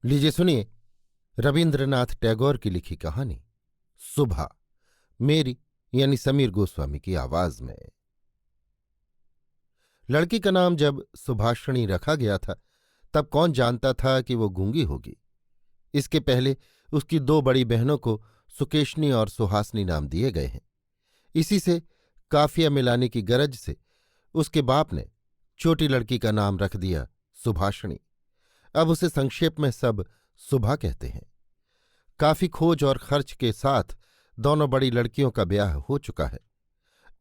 लीजिए सुनिए रविन्द्रनाथ टैगोर की लिखी कहानी सुबह, मेरी यानी समीर गोस्वामी की आवाज में। लड़की का नाम जब सुभाषिणी रखा गया था तब कौन जानता था कि वो गूंगी होगी। इसके पहले उसकी दो बड़ी बहनों को सुकेशनी और सुहासनी नाम दिए गए हैं। इसी से काफिया मिलाने की गरज से उसके बाप ने छोटी लड़की का नाम रख दिया सुभाषिणी। अब उसे संक्षेप में सब सुभा कहते हैं। काफी खोज और खर्च के साथ दोनों बड़ी लड़कियों का ब्याह हो चुका है।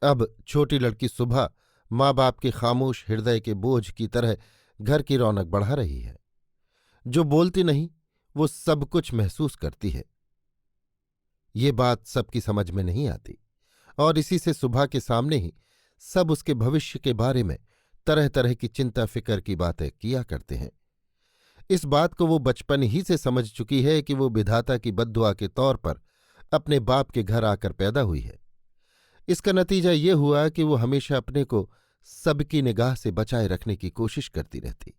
अब छोटी लड़की सुभा माँ बाप के खामोश हृदय के बोझ की तरह घर की रौनक बढ़ा रही है। जो बोलती नहीं वो सब कुछ महसूस करती है। ये बात सबकी समझ में नहीं आती और इसी से सुभा के सामने ही सब उसके भविष्य के बारे में तरह तरह की चिंता फिक्र की बातें किया करते हैं। इस बात को वो बचपन ही से समझ चुकी है कि वो विधाता की बद्दुआ के तौर पर अपने बाप के घर आकर पैदा हुई है। इसका नतीजा ये हुआ कि वो हमेशा अपने को सबकी निगाह से बचाए रखने की कोशिश करती रहती।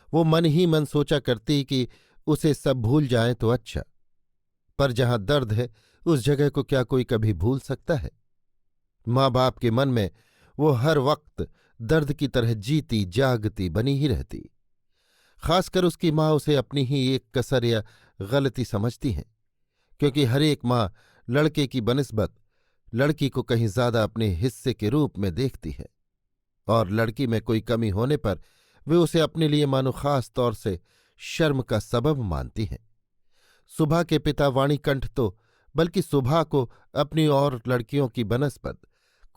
वो मन ही मन सोचा करती कि उसे सब भूल जाए तो अच्छा, पर जहां दर्द है उस जगह को क्या कोई कभी भूल सकता है। माँ बाप के मन में वो हर वक्त दर्द की तरह जीती जागती बनी ही रहती। खासकर उसकी माँ उसे अपनी ही एक कसर या गलती समझती हैं, क्योंकि हर एक माँ लड़के की बनिस्बत लड़की को कहीं ज्यादा अपने हिस्से के रूप में देखती है और लड़की में कोई कमी होने पर वे उसे अपने लिए मानो खास तौर से शर्म का सबब मानती हैं। सुभा के पिता वाणीकंठ तो बल्कि सुभा को अपनी और लड़कियों की बनस्बत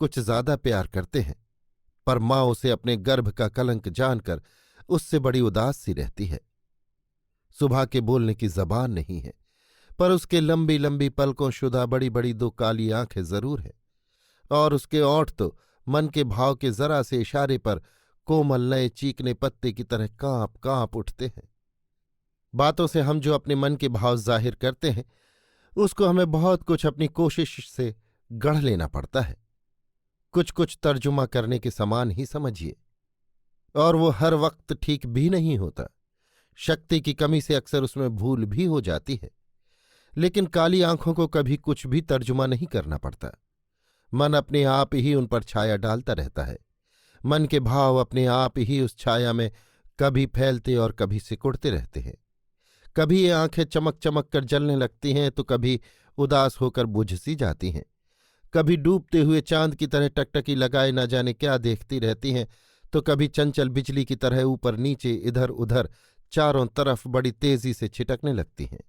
कुछ ज्यादा प्यार करते हैं, पर माँ उसे अपने गर्भ का कलंक जानकर उससे बड़ी उदास सी रहती है। सुभा के बोलने की जबान नहीं है, पर उसके लंबी लंबी पलकों शुदा बड़ी बड़ी दो काली आंखें जरूर हैं, और उसके ओंठ तो मन के भाव के जरा से इशारे पर कोमल नए चीकने पत्ते की तरह कांप कांप उठते हैं। बातों से हम जो अपने मन के भाव जाहिर करते हैं उसको हमें बहुत कुछ अपनी कोशिश से गढ़ लेना पड़ता है, कुछ कुछ तर्जुमा करने के समान ही समझिए, और वो हर वक्त ठीक भी नहीं होता। शक्ति की कमी से अक्सर उसमें भूल भी हो जाती है, लेकिन काली आंखों को कभी कुछ भी तर्जुमा नहीं करना पड़ता। मन अपने आप ही उन पर छाया डालता रहता है। मन के भाव अपने आप ही उस छाया में कभी फैलते और कभी सिकुड़ते रहते हैं। कभी ये आंखें चमक चमक कर जलने लगती हैं तो कभी उदास होकर बुझ सी जाती हैं। कभी डूबते हुए चांद की तरह टकटकी लगाए न जाने क्या देखती रहती हैं, तो कभी चंचल बिजली की तरह ऊपर नीचे इधर उधर चारों तरफ बड़ी तेजी से छिटकने लगती हैं।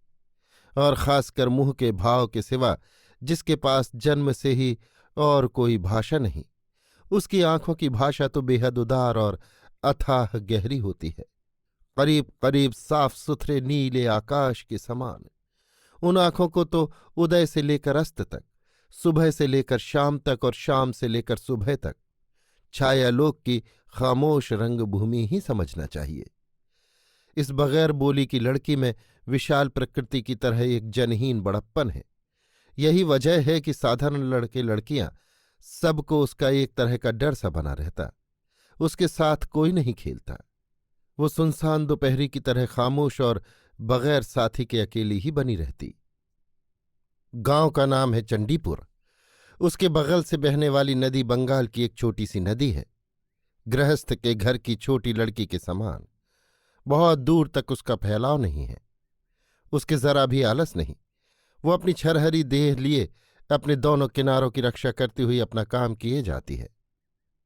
और खासकर मुंह के भाव के सिवा जिसके पास जन्म से ही और कोई भाषा नहीं, उसकी आंखों की भाषा तो बेहद उदार और अथाह गहरी होती है, करीब करीब साफ सुथरे नीले आकाश के समान। उन आंखों को तो उदय से लेकर अस्त तक, सुबह से लेकर शाम तक और शाम से लेकर सुबह तक छायालोक की खामोश रंगभूमि ही समझना चाहिए। इस बगैर बोली की लड़की में विशाल प्रकृति की तरह एक जनहीन बड़प्पन है। यही वजह है कि साधारण लड़के लड़कियां सबको उसका एक तरह का डर सा बना रहता। उसके साथ कोई नहीं खेलता। वो सुनसान दोपहरी की तरह खामोश और बगैर साथी के अकेली ही बनी रहती। गांव का नाम है चंडीपुर। उसके बगल से बहने वाली नदी बंगाल की एक छोटी सी नदी है, गृहस्थ के घर की छोटी लड़की के समान। बहुत दूर तक उसका फैलाव नहीं है, उसके जरा भी आलस नहीं। वो अपनी छरहरी देह लिए अपने दोनों किनारों की रक्षा करती हुई अपना काम किए जाती है।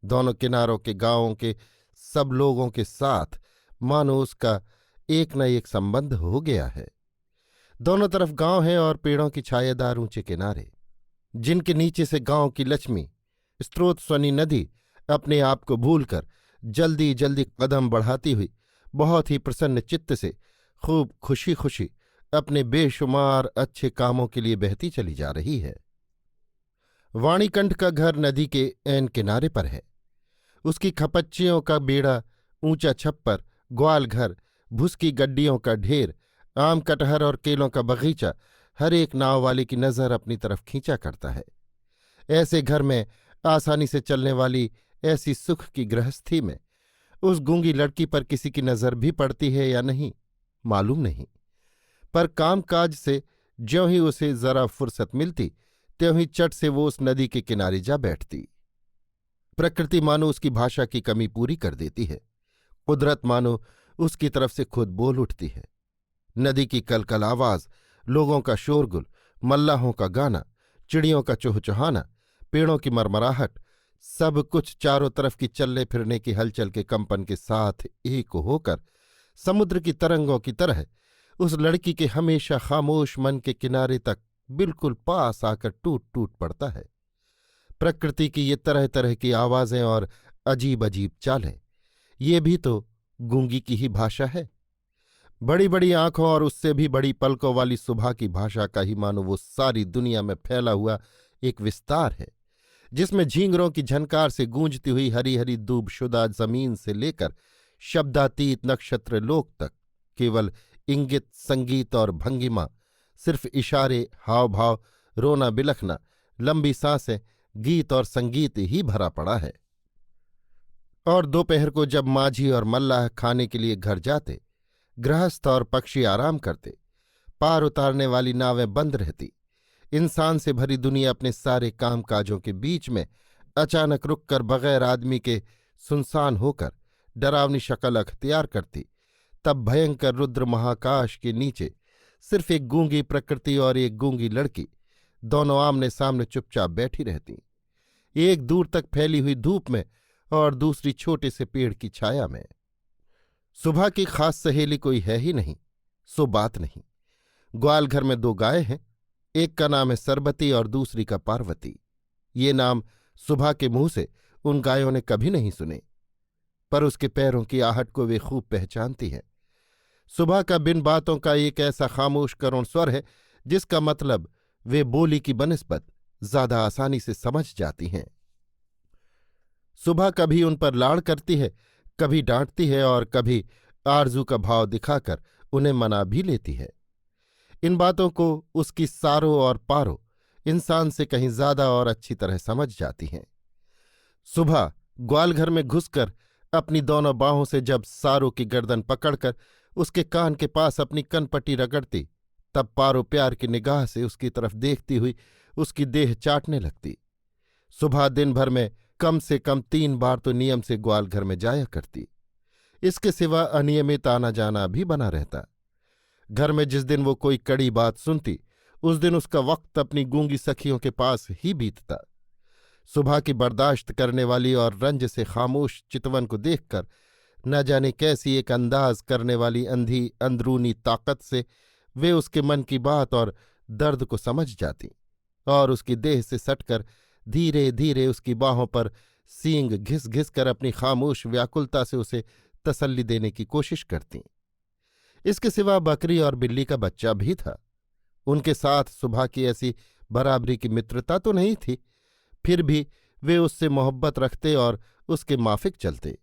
दोनों किनारों के गांवों के सब लोगों के साथ मानो उसका एक न एक संबंध हो गया है। दोनों तरफ गांव हैं और पेड़ों की छायादार ऊंचे किनारे, जिनके नीचे से गांव की लक्ष्मी स्रोत स्वनी नदी अपने आप को भूलकर जल्दी जल्दी कदम बढ़ाती हुई बहुत ही प्रसन्न चित्त से खूब खुशी खुशी अपने बेशुमार अच्छे कामों के लिए बहती चली जा रही है। वाणीकंठ का घर नदी के ऐन किनारे पर है। उसकी खपच्चियों का बेड़ा, ऊंचा छप्पर, ग्वाल घर, भुस की गड्डियों का ढेर, आम कटहर और केलों का बगीचा हर एक नाव वाले की नजर अपनी तरफ खींचा करता है। ऐसे घर में आसानी से चलने वाली ऐसी सुख की गृहस्थी में उस गूंगी लड़की पर किसी की नजर भी पड़ती है या नहीं, मालूम नहीं, पर कामकाज से ज्यों ही उसे जरा फुर्सत मिलती त्यों ही चट से वो उस नदी के किनारे जा बैठती। प्रकृति मानो उसकी भाषा की कमी पूरी कर देती है, कुदरत मानो उसकी तरफ से खुद बोल उठती है। नदी की कलकल आवाज, लोगों का शोरगुल, मल्लाहों का गाना, चिड़ियों का चुहचुहाना, पेड़ों की मरमराहट, सब कुछ चारों तरफ की चलने फिरने की हलचल के कंपन के साथ एक होकर समुद्र की तरंगों की तरह उस लड़की के हमेशा खामोश मन के किनारे तक बिल्कुल पास आकर टूट टूट पड़ता है। प्रकृति की ये तरह तरह की आवाजें और अजीब अजीब चालें, ये भी तो गूंगी की ही भाषा है। बड़ी बड़ी आंखों और उससे भी बड़ी पलकों वाली सुबह की भाषा का ही मानो वो सारी दुनिया में फैला हुआ एक विस्तार है, जिसमें झींगरों की झनकार से गूंजती हुई हरी हरी दूबशुदा जमीन से लेकर शब्दातीत नक्षत्र लोक तक केवल इंगित, संगीत और भंगिमा, सिर्फ इशारे, हाव भाव, रोना बिलखना, लंबी सांसें, गीत और संगीत ही भरा पड़ा है। और दोपहर को जब माझी और मल्लाह खाने के लिए घर जाते, गृहस्थ और पक्षी आराम करते, पार उतारने वाली नावें बंद रहती, इंसान से भरी दुनिया अपने सारे कामकाजों के बीच में अचानक रुककर बगैर आदमी के सुनसान होकर डरावनी शक्ल अख्तियार करती, तब भयंकर रुद्र महाकाश के नीचे सिर्फ एक गूंगी प्रकृति और एक गूंगी लड़की दोनों आमने सामने चुपचाप बैठी रहती, एक दूर तक फैली हुई धूप में और दूसरी छोटे से पेड़ की छाया में। सुबह की खास सहेली कोई है ही नहीं, सो बात नहीं। ग्वाल घर में 2 गायें हैं, एक का नाम है सरबती और दूसरी का पार्वती। ये नाम सुबह के मुंह से उन गायों ने कभी नहीं सुने, पर उसके पैरों की आहट को वे खूब पहचानती हैं। सुबह का बिन बातों का एक ऐसा खामोश करुण स्वर है जिसका मतलब वे बोली की बनिस्बत ज्यादा आसानी से समझ जाती हैं। सुबह कभी उन पर लाड़ करती है, कभी डांटती है और कभी आरजू का भाव दिखाकर उन्हें मना भी लेती है। इन बातों को उसकी सारो और पारो इंसान से कहीं ज्यादा और अच्छी तरह समझ जाती हैं। सुबह ग्वालघर में घुसकर अपनी दोनों बाहों से जब सारो की गर्दन पकड़कर उसके कान के पास अपनी कनपट्टी रगड़ती, तब पारो प्यार की निगाह से उसकी तरफ देखती हुई उसकी देह चाटने लगती। सुबह दिन भर में कम से कम 3 बार तो नियम से ग्वालघर में जाया करती, इसके सिवा अनियमित आना जाना भी बना रहता। घर में जिस दिन वो कोई कड़ी बात सुनती, उस दिन उसका वक्त अपनी गूंगी सखियों के पास ही बीतता। सुबह की बर्दाश्त करने वाली और रंज से खामोश चितवन को देखकर न जाने कैसी एक अंदाज करने वाली अंधी अंदरूनी ताकत से वे उसके मन की बात और दर्द को समझ जाती और उसकी देह से सटकर धीरे धीरे उसकी बाहों पर सींग घिस घिस कर अपनी खामोश व्याकुलता से उसे तसल्ली देने की कोशिश करती। इसके सिवा बकरी और बिल्ली का बच्चा भी था। उनके साथ सुबह की ऐसी बराबरी की मित्रता तो नहीं थी, फिर भी वे उससे मोहब्बत रखते और उसके माफिक चलते।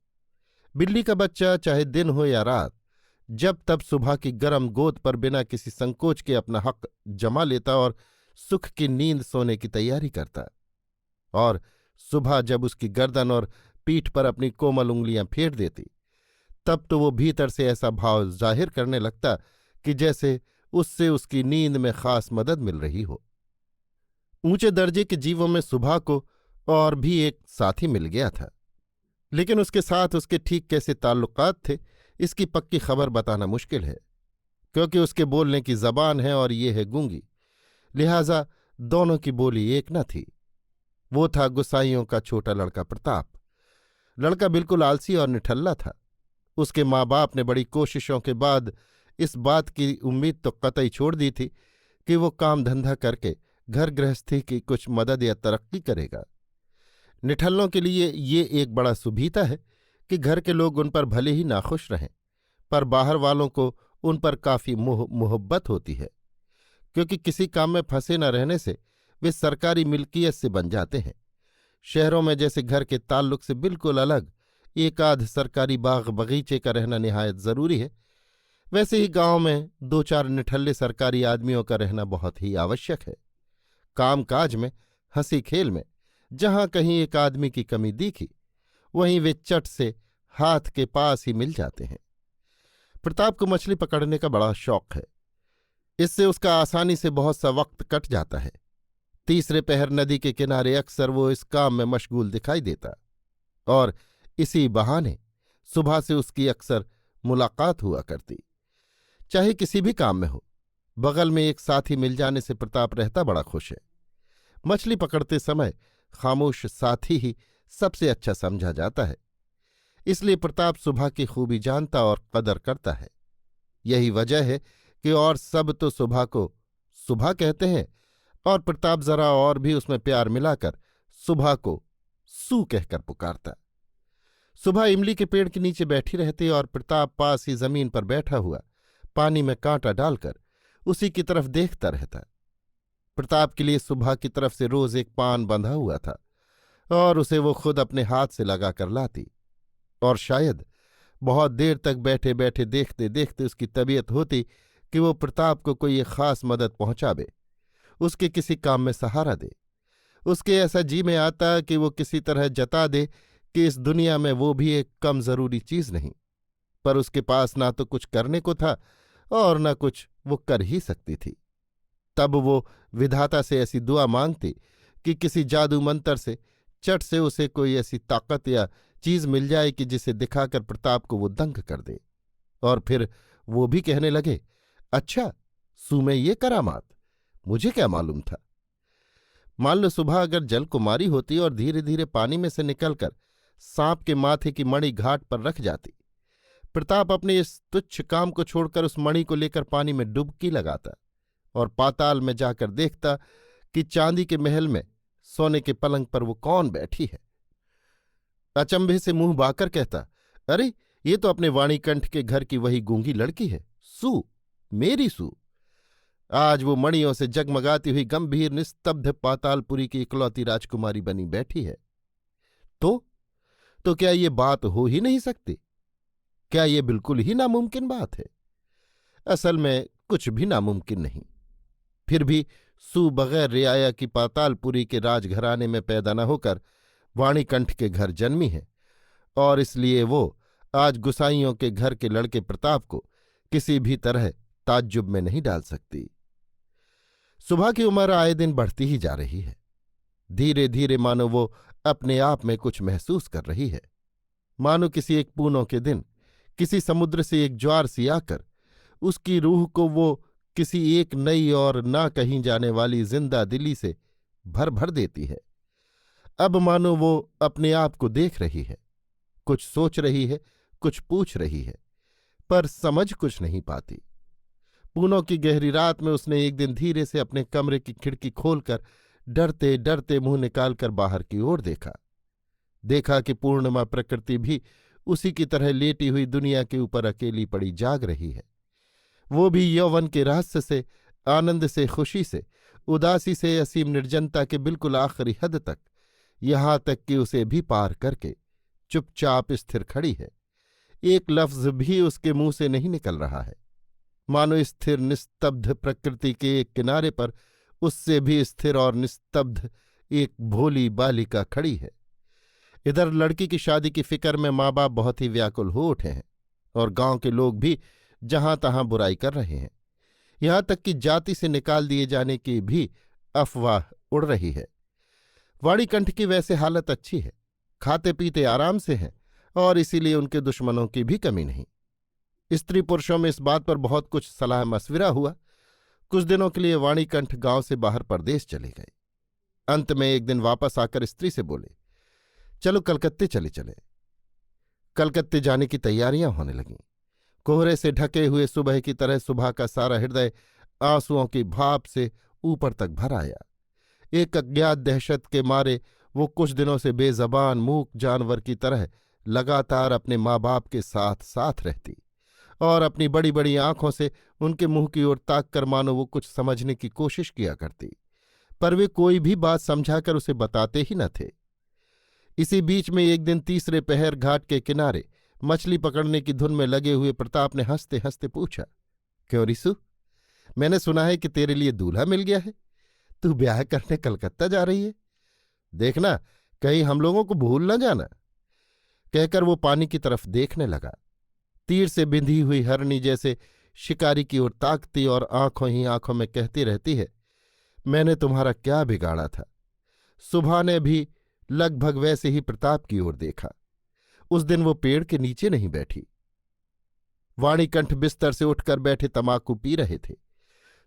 बिल्ली का बच्चा चाहे दिन हो या रात, जब तब सुबह की गर्म गोद पर बिना किसी संकोच के अपना हक जमा लेता और सुख की नींद सोने की तैयारी करता। और सुबह जब उसकी गर्दन और पीठ पर अपनी कोमल उंगलियां फेर देती, तब तो वो भीतर से ऐसा भाव जाहिर करने लगता कि जैसे उससे उसकी नींद में खास मदद मिल रही हो। ऊंचे दर्जे के जीवों में सुबह को और भी एक साथी मिल गया था, लेकिन उसके साथ उसके ठीक कैसे ताल्लुकात थे इसकी पक्की खबर बताना मुश्किल है, क्योंकि उसके बोलने की जबान है और ये है गूंगी, लिहाजा दोनों की बोली एक न थी। वो था गुसाइयों का छोटा लड़का प्रताप। लड़का बिल्कुल आलसी और निठल्ला था। उसके माँ बाप ने बड़ी कोशिशों के बाद इस बात की उम्मीद तो कतई छोड़ दी थी कि वो काम धंधा करके घर गृहस्थी की कुछ मदद या तरक्की करेगा। निठल्लों के लिए ये एक बड़ा सुभीता है कि घर के लोग उन पर भले ही नाखुश रहें, पर बाहर वालों को उन पर काफी मोहब्बत होती है, क्योंकि किसी काम में फंसे न रहने से वे सरकारी मिल्कियत से बन जाते हैं। शहरों में जैसे घर के ताल्लुक से बिल्कुल अलग एक आध सरकारी बाग बगीचे का रहना निहायत जरूरी है, वैसे ही गांव में 2-4 निठल्ले सरकारी आदमियों का रहना बहुत ही आवश्यक है। कामकाज में, हंसी खेल में जहां कहीं एक आदमी की कमी दिखी, वहीं वे चट से हाथ के पास ही मिल जाते हैं। प्रताप को मछली पकड़ने का बड़ा शौक है। इससे उसका आसानी से बहुत सा वक्त कट जाता है। तीसरे पहर नदी के किनारे अक्सर वो इस काम में मशगूल दिखाई देता और इसी बहाने सुबह से उसकी अक्सर मुलाकात हुआ करती। चाहे किसी भी काम में हो, बगल में एक साथी मिल जाने से प्रताप रहता बड़ा खुश है। मछली पकड़ते समय खामोश साथी ही सबसे अच्छा समझा जाता है। इसलिए प्रताप सुबह की खूबी जानता और कदर करता है। यही वजह है कि और सब तो सुबह को सुबह कहते हैं और प्रताप जरा और भी उसमें प्यार मिलाकर सुबह को सू कहकर पुकारता। सुबह इमली के पेड़ के नीचे बैठी रहती और प्रताप पास ही जमीन पर बैठा हुआ पानी में कांटा डालकर उसी की तरफ देखता रहता। प्रताप के लिए सुबह की तरफ से रोज एक पान बंधा हुआ था और उसे वो खुद अपने हाथ से लगाकर लाती, और शायद बहुत देर तक बैठे बैठे देखते देखते उसकी तबीयत होती कि वो प्रताप को कोई एक खास मदद पहुंचावे, उसके किसी काम में सहारा दे। उसके ऐसा जी में आता कि वो किसी तरह जता दे कि इस दुनिया में वो भी एक कम जरूरी चीज नहीं, पर उसके पास ना तो कुछ करने को था और न कुछ वो कर ही सकती थी। तब वो विधाता से ऐसी दुआ मांगती कि किसी जादू मंतर से चट से उसे कोई ऐसी ताकत या चीज मिल जाए कि जिसे दिखाकर प्रताप को वो दंग कर दे, और फिर वो भी कहने लगे, अच्छा सू में ये करामात, मुझे क्या मालूम था। मान लो सुबह अगर जल कुमारी होती और धीरे धीरे पानी में से निकलकर सांप के माथे की मणि घाट पर रख जाती, प्रताप अपने इस तुच्छ काम को छोड़कर उस मणि को लेकर पानी में डुबकी लगाता और पाताल में जाकर देखता कि चांदी के महल में सोने के पलंग पर वो कौन बैठी है। अचंभे से मुंह बाकर कहता, अरे ये तो अपने वाणीकंठ के घर की वही गूंगी लड़की है, सू, मेरी सू। आज वो मणियों से जगमगाती हुई गंभीर निस्तब्ध पातालपुरी की इकलौती राजकुमारी बनी बैठी है। तो क्या ये बात हो ही नहीं सकती? क्या ये बिल्कुल ही नामुमकिन बात है? असल में कुछ भी नामुमकिन नहीं। फिर भी सू बगैर रियाया की पातालपुरी के राजघराने में पैदा न होकर वाणीकंठ के घर जन्मी है, और इसलिए वो आज गुसाइयों के घर के लड़के प्रताप को किसी भी तरह ताज्जुब में नहीं डाल सकती। सुबह की उम्र आए दिन बढ़ती ही जा रही है। धीरे धीरे मानो वो अपने आप में कुछ महसूस कर रही है, मानो किसी एक पूनों के दिन किसी समुद्र से एक ज्वार सी आकर उसकी रूह को वो किसी एक नई और ना कहीं जाने वाली जिंदा दिली से भर भर देती है। अब मानो वो अपने आप को देख रही है, कुछ सोच रही है, कुछ पूछ रही है, पर समझ कुछ नहीं पाती। पूनों की गहरी रात में उसने एक दिन धीरे से अपने कमरे की खिड़की खोलकर डरते डरते मुंह निकालकर बाहर की ओर देखा कि पूर्णिमा प्रकृति भी उसी की तरह लेटी हुई दुनिया के ऊपर अकेली पड़ी जाग रही है। वो भी यौवन के रहस्य से, आनंद से, खुशी से, उदासी से, असीम निर्जनता के बिल्कुल आखिरी हद तक, यहां तक कि उसे भी पार करके चुपचाप स्थिर खड़ी है। एक लफ्ज भी उसके मुंह से नहीं निकल रहा है। मानो स्थिर निस्तब्ध प्रकृति के एक किनारे पर उससे भी स्थिर और निस्तब्ध एक भोली बालिका खड़ी है। इधर लड़की की शादी की फिक्र में माँ बाप बहुत ही व्याकुल हो उठे हैं और गांव के लोग भी जहां तहां बुराई कर रहे हैं। यहां तक कि जाति से निकाल दिए जाने की भी अफवाह उड़ रही है। वाणीकंठ की वैसे हालत अच्छी है, खाते पीते आराम से हैं और इसीलिए उनके दुश्मनों की भी कमी नहीं। स्त्री पुरुषों में इस बात पर बहुत कुछ सलाह मशविरा हुआ। कुछ दिनों के लिए वाणीकंठ गांव से बाहर परदेश चले गए। अंत में एक दिन वापस आकर स्त्री से बोले, चलो कलकत्ते चले। कलकत्ते जाने की तैयारियां होने लगीं। कोहरे से ढके हुए सुबह की तरह सुबह का सारा हृदय आंसुओं की भाप से ऊपर तक भर आया। एक अज्ञात दहशत के मारे वो कुछ दिनों से बेजबान मूक जानवर की तरह लगातार अपने माँ बाप के साथ साथ रहती और अपनी बड़ी बड़ी आंखों से उनके मुंह की ओर ताक कर मानो वो कुछ समझने की कोशिश किया करती, पर वे कोई भी बात समझाकर उसे बताते ही न थे। इसी बीच में एक दिन तीसरे पहर घाट के किनारे मछली पकड़ने की धुन में लगे हुए प्रताप ने हंसते हंसते पूछा, क्यों रिसु, मैंने सुना है कि तेरे लिए दूल्हा मिल गया है, तू ब्याह करने कलकत्ता जा रही है। देखना कहीं हम लोगों को भूल न जाना। कहकर वो पानी की तरफ देखने लगा। तीर से बिंधी हुई हरणी जैसे शिकारी की ओर ताकती और आंखों ही आंखों में कहती रहती है, मैंने तुम्हारा क्या बिगाड़ा था। सुबह ने भी लगभग वैसे ही प्रताप की ओर देखा। उस दिन वो पेड़ के नीचे नहीं बैठी। वाणीकंठ बिस्तर से उठकर बैठे तमाकू पी रहे थे।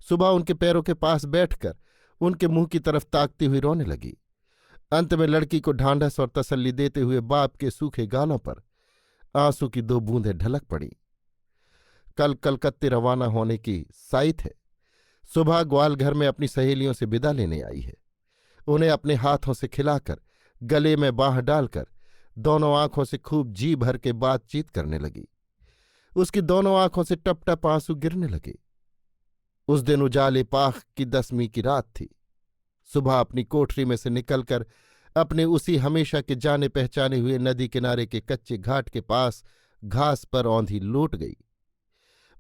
सुबह उनके पैरों के पास बैठकर उनके मुंह की तरफ ताकती हुई रोने लगी। अंत में लड़की को ढांढस और तसल्ली देते हुए बाप के सूखे गालों पर आंसू की 2 बूंदें ढलक पड़ी। कल कलकत्ते रवाना होने की साइत है। सुबह ग्वालघर में अपनी सहेलियों से विदा लेने आई है। उन्हें अपने हाथों से खिलाकर गले में बांह डालकर दोनों आंखों से खूब जी भर के बातचीत करने लगी। उसकी दोनों आंखों से टप टप आंसू गिरने लगे। उस दिन उजाले पाख की 10वीं की रात थी। सुबह अपनी कोठरी में से निकलकर अपने उसी हमेशा के जाने पहचाने हुए नदी किनारे के कच्चे घाट के पास घास पर औंधी लौट गई।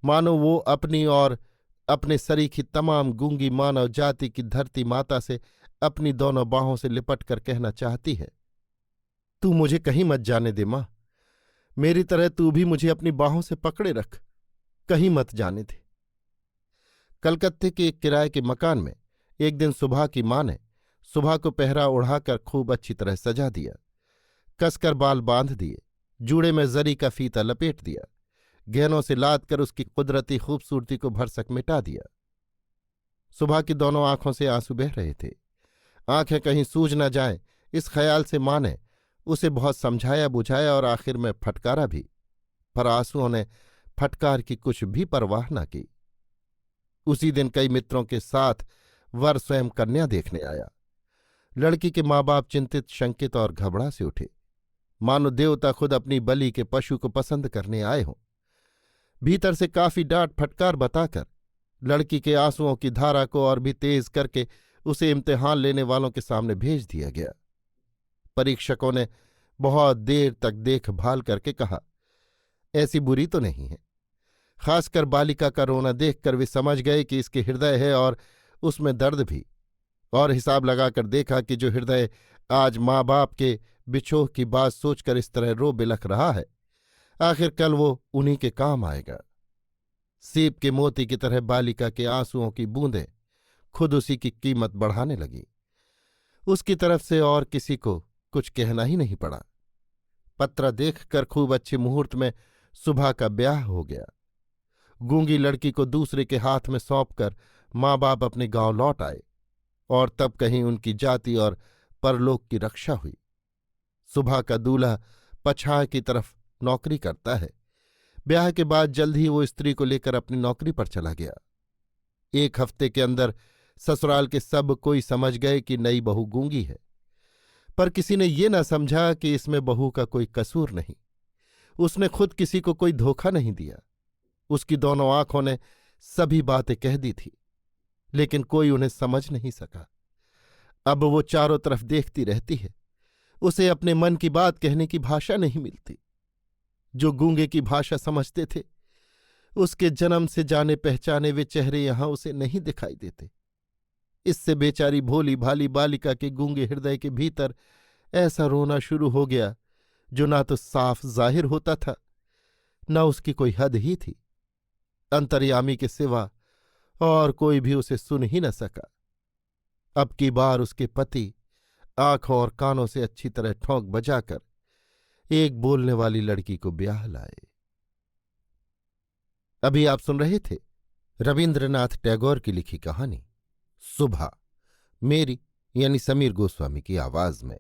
मानो वो अपनी और अपने सरीखी तमाम गूंगी मानव जाति की धरती माता से अपनी दोनों बाहों से लिपट कर कहना चाहती है, तू मुझे कहीं मत जाने दे मां। मेरी तरह तू भी मुझे अपनी बाहों से पकड़े रख, कहीं मत जाने दे। कलकत्ते के एक किराए के मकान में एक दिन सुबह की मां ने सुबह को पहरा उड़ाकर खूब अच्छी तरह सजा दिया, कसकर बाल बांध दिए, जूड़े में जरी का फीता लपेट दिया, गहनों से लाद कर उसकी कुदरती खूबसूरती को भरसक मिटा दिया। सुबह की दोनों आंखों से आंसू बह रहे थे। आंखें कहीं सूज न जाएं, इस ख्याल से मां ने उसे बहुत समझाया बुझाया और आखिर में फटकारा भी, पर आंसुओं ने फटकार की कुछ भी परवाह न की। उसी दिन कई मित्रों के साथ वर स्वयं कन्या देखने आया। लड़की के माँ बाप चिंतित शंकित और घबरा से उठे, मानो देवता खुद अपनी बलि के पशु को पसंद करने आए हों। भीतर से काफी डांट फटकार बताकर लड़की के आंसुओं की धारा को और भी तेज करके उसे इम्तिहान लेने वालों के सामने भेज दिया गया। परीक्षकों ने बहुत देर तक देखभाल करके कहा, ऐसी बुरी तो नहीं है। खासकर बालिका का रोना देखकर वे समझ गए कि इसके हृदय है और उसमें दर्द भी, और हिसाब लगाकर देखा कि जो हृदय आज माँ बाप के बिछोह की बात सोचकर इस तरह रो बिलख रहा है, आखिर कल वो उन्हीं के काम आएगा। सीप के मोती की तरह बालिका के आंसुओं की बूंदें खुद उसी की कीमत बढ़ाने लगी। उसकी तरफ से और किसी को कुछ कहना ही नहीं पड़ा। पत्र देखकर खूब अच्छे मुहूर्त में सुबह का ब्याह हो गया। गूंगी लड़की को दूसरे के हाथ में सौंपकर माँ बाप अपने गांव लौट आए, और तब कहीं उनकी जाति और परलोक की रक्षा हुई। सुबह का दूल्हा पछाड़ की तरफ नौकरी करता है। ब्याह के बाद जल्द ही वो स्त्री को लेकर अपनी नौकरी पर चला गया। 1 हफ्ते के अंदर ससुराल के सब कोई समझ गए कि नई बहू गूंगी है, पर किसी ने ये न समझा कि इसमें बहू का कोई कसूर नहीं। उसने खुद किसी को कोई धोखा नहीं दिया। उसकी दोनों आंखों ने सभी बातें कह दी थी, लेकिन कोई उन्हें समझ नहीं सका। अब वो चारों तरफ देखती रहती है, उसे अपने मन की बात कहने की भाषा नहीं मिलती। जो गूंगे की भाषा समझते थे, उसके जन्म से जाने पहचाने वे चेहरे यहां उसे नहीं दिखाई देते। इससे बेचारी भोली भाली बालिका के गूंगे हृदय के भीतर ऐसा रोना शुरू हो गया जो ना तो साफ जाहिर होता था, न उसकी कोई हद ही थी। अंतर्यामी के सिवा और कोई भी उसे सुन ही न सका। अब की बार उसके पति आंखों और कानों से अच्छी तरह ठोंक बजाकर एक बोलने वाली लड़की को ब्याह लाए। अभी आप सुन रहे थे रवीन्द्रनाथ टैगोर की लिखी कहानी सुबह, मेरी यानी समीर गोस्वामी की आवाज में।